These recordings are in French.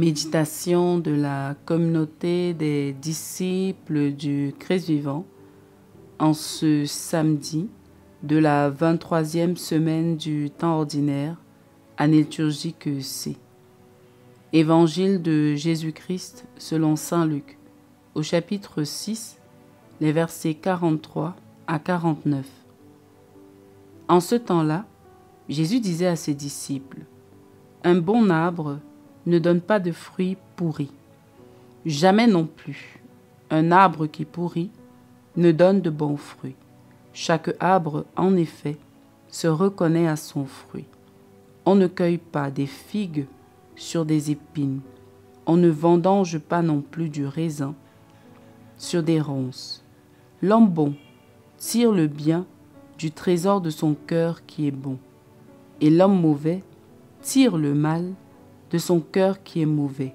Méditation de la communauté des disciples du Christ vivant en ce samedi de la 23e semaine du temps ordinaire, année liturgique C. Évangile de Jésus-Christ selon saint Luc, au chapitre 6, les versets 43 à 49. En ce temps-là, Jésus disait à ses disciples : « Un bon arbre ne donne pas de fruits pourris. Jamais non plus un arbre qui pourrit ne donne de bons fruits. Chaque arbre, en effet, se reconnaît à son fruit. On ne cueille pas des figues sur des épines. On ne vendange pas non plus du raisin sur des ronces. L'homme bon tire le bien du trésor de son cœur qui est bon, et l'homme mauvais tire le mal de son cœur qui est mauvais,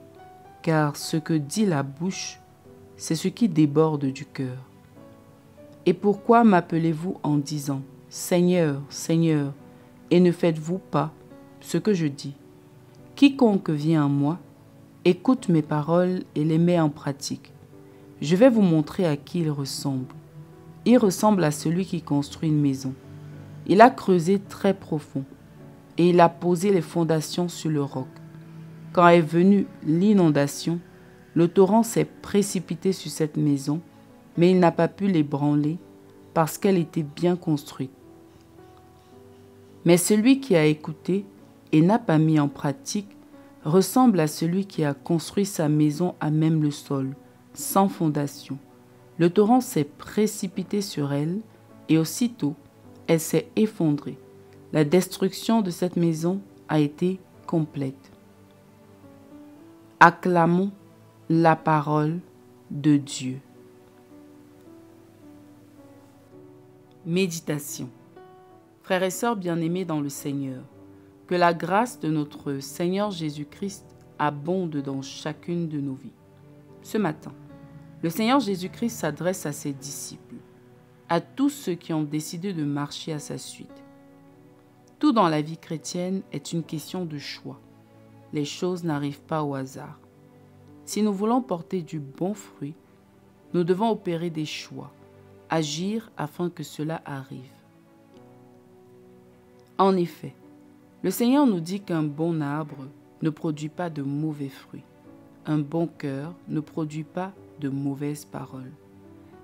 car ce que dit la bouche, c'est ce qui déborde du cœur. Et pourquoi m'appelez-vous en disant « Seigneur, Seigneur » et ne faites-vous pas ce que je dis ? Quiconque vient à moi, écoute mes paroles et les met en pratique. Je vais vous montrer à qui il ressemble. Il ressemble à celui qui construit une maison. Il a creusé très profond et il a posé les fondations sur le roc. Quand est venue l'inondation, le torrent s'est précipité sur cette maison, mais il n'a pas pu l'ébranler parce qu'elle était bien construite. Mais celui qui a écouté et n'a pas mis en pratique ressemble à celui qui a construit sa maison à même le sol, sans fondation. Le torrent s'est précipité sur elle et aussitôt, elle s'est effondrée. La destruction de cette maison a été complète. Acclamons la parole de Dieu. Méditation. Frères et sœurs bien-aimés dans le Seigneur, que la grâce de notre Seigneur Jésus-Christ abonde dans chacune de nos vies. Ce matin, le Seigneur Jésus-Christ s'adresse à ses disciples, à tous ceux qui ont décidé de marcher à sa suite. Tout dans la vie chrétienne est une question de choix. Les choses n'arrivent pas au hasard. Si nous voulons porter du bon fruit, nous devons opérer des choix, agir afin que cela arrive. En effet, le Seigneur nous dit qu'un bon arbre ne produit pas de mauvais fruits. Un bon cœur ne produit pas de mauvaises paroles.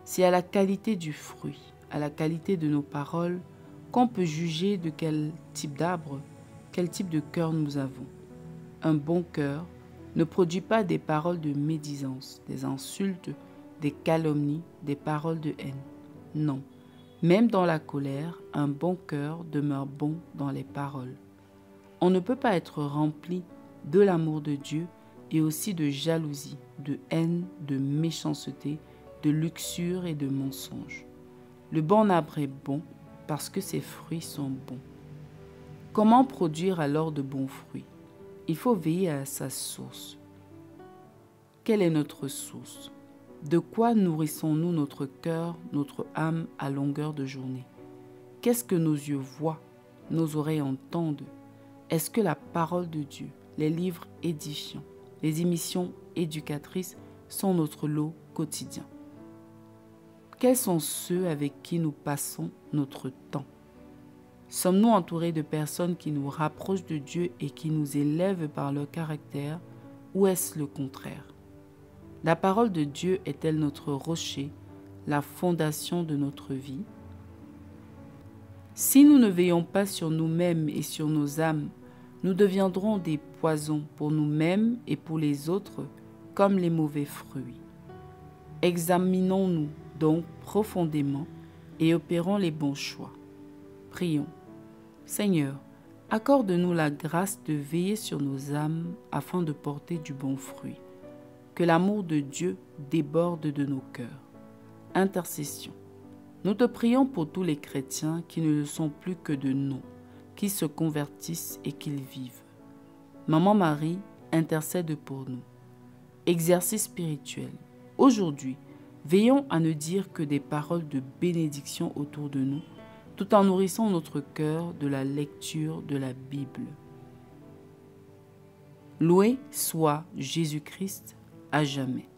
C'est à la qualité du fruit, à la qualité de nos paroles, qu'on peut juger de quel type d'arbre, quel type de cœur nous avons. Un bon cœur ne produit pas des paroles de médisance, des insultes, des calomnies, des paroles de haine. Non, même dans la colère, un bon cœur demeure bon dans les paroles. On ne peut pas être rempli de l'amour de Dieu et aussi de jalousie, de haine, de méchanceté, de luxure et de mensonge. Le bon arbre est bon parce que ses fruits sont bons. Comment produire alors de bons fruits ? Il faut veiller à sa source. Quelle est notre source ? De quoi nourrissons-nous notre cœur, notre âme à longueur de journée ? Qu'est-ce que nos yeux voient, nos oreilles entendent ? Est-ce que la parole de Dieu, les livres édifiants, les émissions éducatrices sont notre lot quotidien ? Quels sont ceux avec qui nous passons notre temps ? Sommes-nous entourés de personnes qui nous rapprochent de Dieu et qui nous élèvent par leur caractère, ou est-ce le contraire ? La parole de Dieu est-elle notre rocher, la fondation de notre vie ? Si nous ne veillons pas sur nous-mêmes et sur nos âmes, nous deviendrons des poisons pour nous-mêmes et pour les autres, comme les mauvais fruits. Examinons-nous donc profondément et opérons les bons choix. Prions. Seigneur, accorde-nous la grâce de veiller sur nos âmes afin de porter du bon fruit. Que l'amour de Dieu déborde de nos cœurs. Intercession. Nous te prions pour tous les chrétiens qui ne le sont plus que de nom, qui se convertissent et qu'ils vivent. Maman Marie, intercède pour nous. Exercice spirituel. Aujourd'hui, veillons à ne dire que des paroles de bénédiction autour de nous, tout en nourrissant notre cœur de la lecture de la Bible. Loué soit Jésus-Christ à jamais.